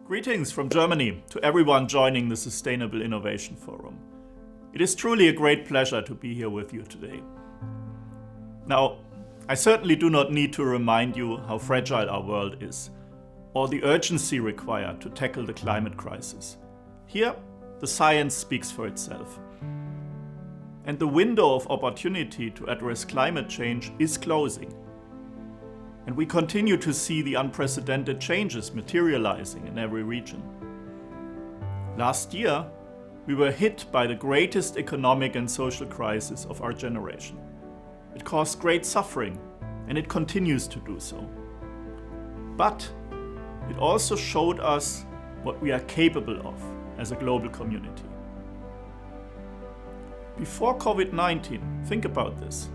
Greetings from Germany to everyone joining the Sustainable Innovation Forum. It is truly a great pleasure to be here with you today. Now, I certainly do not need to remind you how fragile our world is, or the urgency required to tackle the climate crisis. Here, the science speaks for itself. And the window of opportunity to address climate change is closing. And we continue to see the unprecedented changes materializing in every region. Last year, we were hit by the greatest economic and social crisis of our generation. It caused great suffering, and it continues to do so. But it also showed us what we are capable of as a global community. Before COVID-19, think about this.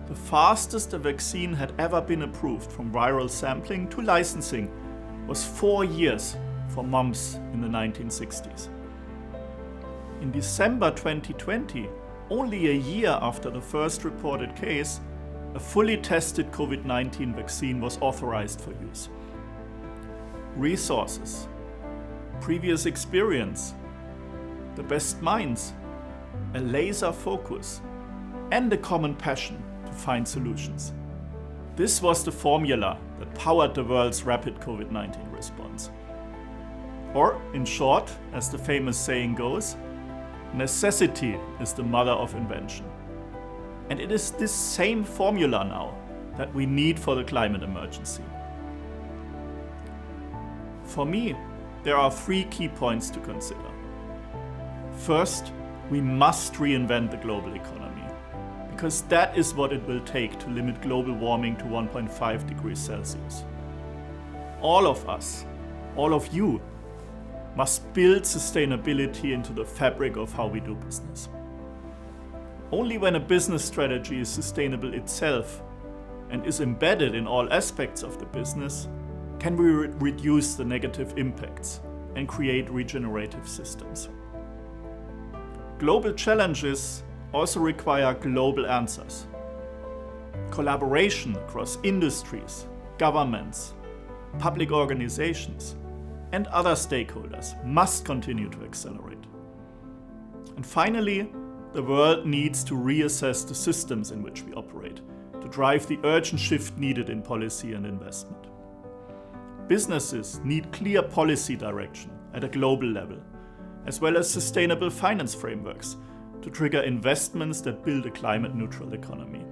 The fastest a vaccine had ever been approved from viral sampling to licensing was 4 years for mumps in the 1960s. In December 2020, only a year after the first reported case, a fully tested COVID-19 vaccine was authorized for use. Resources, previous experience, the best minds, a laser focus, and a common passion to find solutions. This was the formula that powered the world's rapid COVID-19 response. Or, in short, as the famous saying goes, necessity is the mother of invention. And it is this same formula now that we need for the climate emergency. For me, there are 3 key points to consider. First, we must reinvent the global economy, because that is what it will take to limit global warming to 1.5 degrees Celsius. All of us, all of you, must build sustainability into the fabric of how we do business. Only when a business strategy is sustainable itself and is embedded in all aspects of the business can we reduce the negative impacts and create regenerative systems. Global challenges also require global answers. Collaboration across industries, governments, public organizations, and other stakeholders must continue to accelerate. And finally, the world needs to reassess the systems in which we operate to drive the urgent shift needed in policy and investment. Businesses need clear policy direction at a global level, as well as sustainable finance frameworks to trigger investments that build a climate-neutral economy.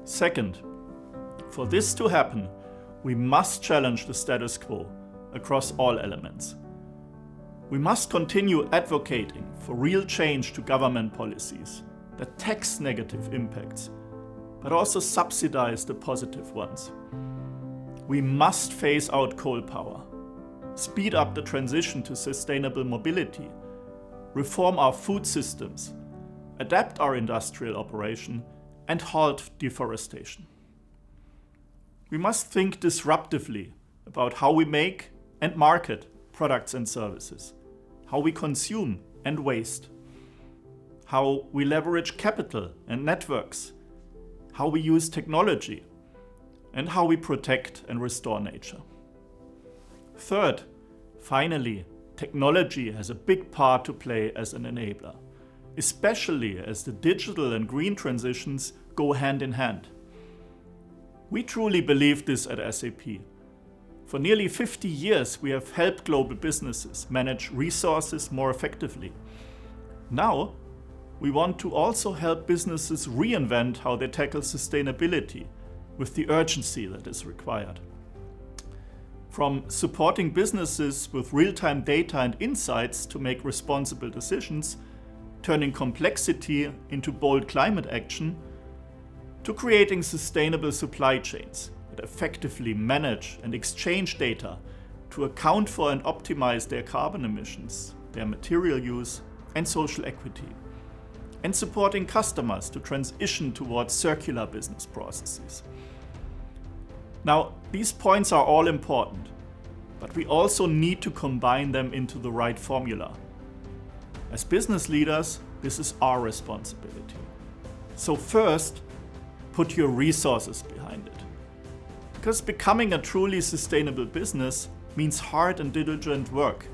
Second, for this to happen, we must challenge the status quo across all elements. We must continue advocating for real change to government policies that tax negative impacts, but also subsidize the positive ones. We must phase out coal power, speed up the transition to sustainable mobility, reform our food systems, adapt our industrial operation, and halt deforestation. We must think disruptively about how we make and market products and services, how we consume and waste, how we leverage capital and networks, how we use technology, and how we protect and restore nature. Third, finally, technology has a big part to play as an enabler, especially as the digital and green transitions go hand in hand. We truly believe this at SAP. For nearly 50 years, we have helped global businesses manage resources more effectively. Now, we want to also help businesses reinvent how they tackle sustainability with the urgency that is required. From supporting businesses with real-time data and insights to make responsible decisions, turning complexity into bold climate action, to creating sustainable supply chains that effectively manage and exchange data to account for and optimize their carbon emissions, their material use, and social equity, and supporting customers to transition towards circular business processes. Now, these points are all important, but we also need to combine them into the right formula. As business leaders, this is our responsibility. So first, put your resources behind it. Because becoming a truly sustainable business means hard and diligent work.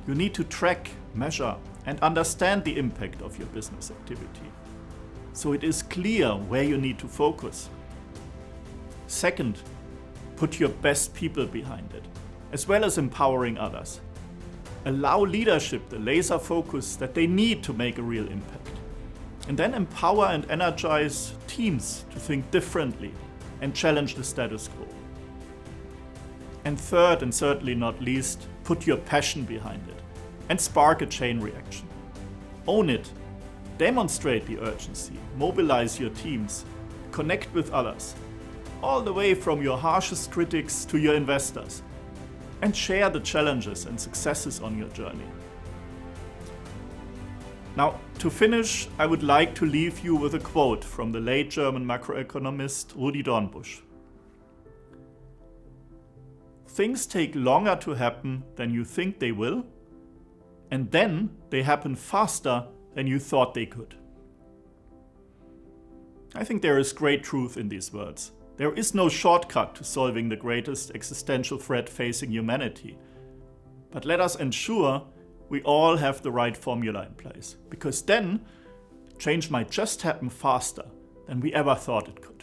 You need to track, measure, and understand the impact of your business activity, so it is clear where you need to focus. Second, put your best people behind it, as well as empowering others. Allow leadership the laser focus that they need to make a real impact. And then empower and energize teams to think differently and challenge the status quo. And third, and certainly not least, put your passion behind it and spark a chain reaction. Own it, demonstrate the urgency, mobilize your teams, connect with others, all the way from your harshest critics to your investors, and share the challenges and successes on your journey. Now, to finish, I would like to leave you with a quote from the late German macroeconomist Rudi Dornbusch. Things take longer to happen than you think they will, and then they happen faster than you thought they could. I think there is great truth in these words. There is no shortcut to solving the greatest existential threat facing humanity. But let us ensure we all have the right formula in place, because then change might just happen faster than we ever thought it could.